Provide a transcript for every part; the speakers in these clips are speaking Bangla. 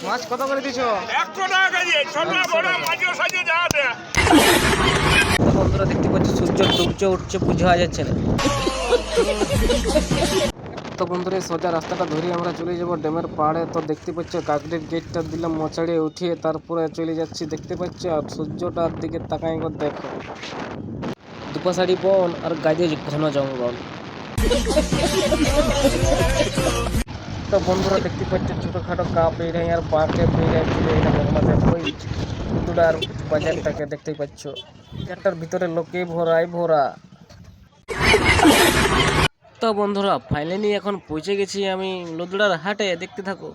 মাছ কত করে দিছো? 100 টাকা কেজি, ছোট বড় মাঝে সাইজে যা আছে। তো বন্ধুরা দেখতে পাচ্ছি সূর্য ডুবছে উঠছে বোঝা যাচ্ছে না। তো বন্ধুরা এই সোজা রাস্তাটা ধরে আমরা চলে যাব ড্যামের পাড়ে। তো দেখতে পাচ্ছ কাকড়ির গেটটা দিলাম মোচাড়ে উঠিয়ে তারপরে চলে যাচ্ছি দেখতে পাচ্ছ। আর সূর্যটার দিকে তাকাই করে দেখো, দুপাশাড়ি বন আর গাজে ঘন জঙ্গল। তো বন্ধুরা দেখতে পাচ্ছ ছোটখাটো কাপ বেড়াই আর বাঁকে বেড়াই চলে এলাম আমাদের ওই লুদুড়ার বাজারটাকে দেখতে পাচ্ছ। বাজারটার ভিতরে লোকে ভরাই ভরা। তো বন্ধুরা ফাইনালি এখন পৌঁছে গেছি আমি লুদুড়ার হাটে, দেখতে থাকো।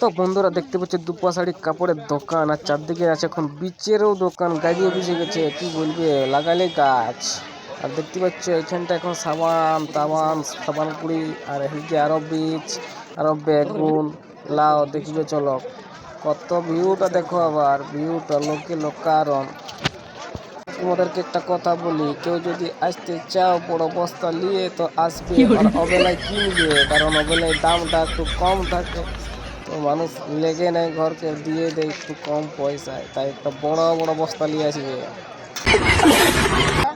তো বন্ধুরা দেখতে পাচ্ছ দুপাশাড়ি কাপড়ের দোকান আর চারদিকে আছে এখন বিচেরও দোকান, গাড়িয়ে বুঝে গেছে কি বলবে লাগালে গাছ। আর দেখতে পাচ্ছ এখানটা এখন সাবান তাবান সাবান পুরি আর এদিকে আরো বীজ আরো বেগুন লাউ দেখবে চলো কত ভিউটা দেখো। আবার ভিউটা লোকে লোকারণ। তোমাদেরকে একটা কথা বলি, কেউ যদি আসতে চাও বড় বস্তা নিয়ে তো আসবে আর অবেলায় কিনবে, কারণ অবেলায় দামটা একটু কম থাকে। তো মানুষ লেগে নেয় ঘরকে দিয়ে দেয় একটু কম পয়সায়, তাই একটা বড় বড় বস্তা নিয়ে আসবে।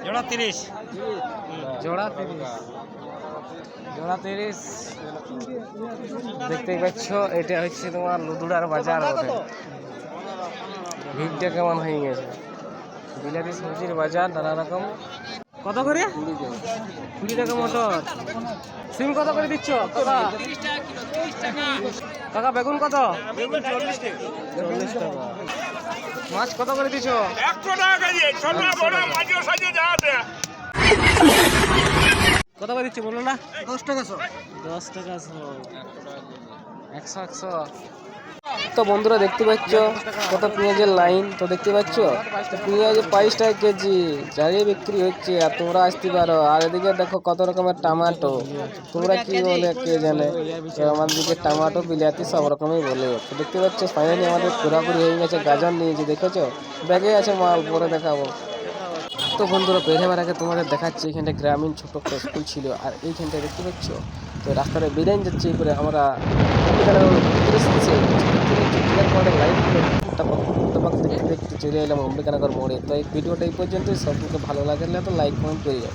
জোড়া 30, জোড়া 30, জোড়া 30। দেখতেই পাচ্ছ এটা হচ্ছে তোমার লুদুড়ার বাজার বটে। ভিড়টা কেমন হয়ে গেছে। বিলাতি সবজির বাজার নানা রকম। কত করে? 20 টাকা মটর। সিম কত করে দিচ্ছ কাকা? কাকা বেগুন কত? 40 টাকা। মাছ কত করে দিচ্ছ? 100 টাকা কেজি, ছোট বড় মাঝে সাইজে যা আছে। কত করে দিচ্ছ বলো না? 10 টাকা 100। 10 টাকা 100 100। তো বন্ধুরা দেখতে পাচ্ছ কত পেঁয়াজের লাইন। তো দেখতে পাচ্ছ পেঁয়াজ 22 টাকা কেজি যাই বিক্রি হচ্ছে। আর তোমরা আসতে পারো। আর এদিকে দেখো কত রকমের টমেটো, তোমরা কি বলে কে জানে। আমাদের দিকে টমেটো বিলাতি সব রকমই বলে। তো দেখতে পাচ্ছ ফাইনালি আমাদের ঘোরাঘুরি হয়ে গেছে। গাজর নিয়েছি দেখেছো, ব্যাগে আছে মাল, পরে দেখাবো। তো বন্ধুরা বেরোবার আগে তোমাদের দেখাচ্ছি এখানটা গ্রামীণ ছোট একটা স্কুল ছিল। আর এইখানটা দেখতে পাচ্ছ তো রাস্তাটা বেরিয়ে যাচ্ছে এরপরে আমরা দেখতে দেখতে চলে এলাম অম্বিকানগর মোড়ে। তো এই ভিডিওটা এই পর্যন্তই। সবকে ভালো লাগলে তো লাইক কমেন্ট করে যাও।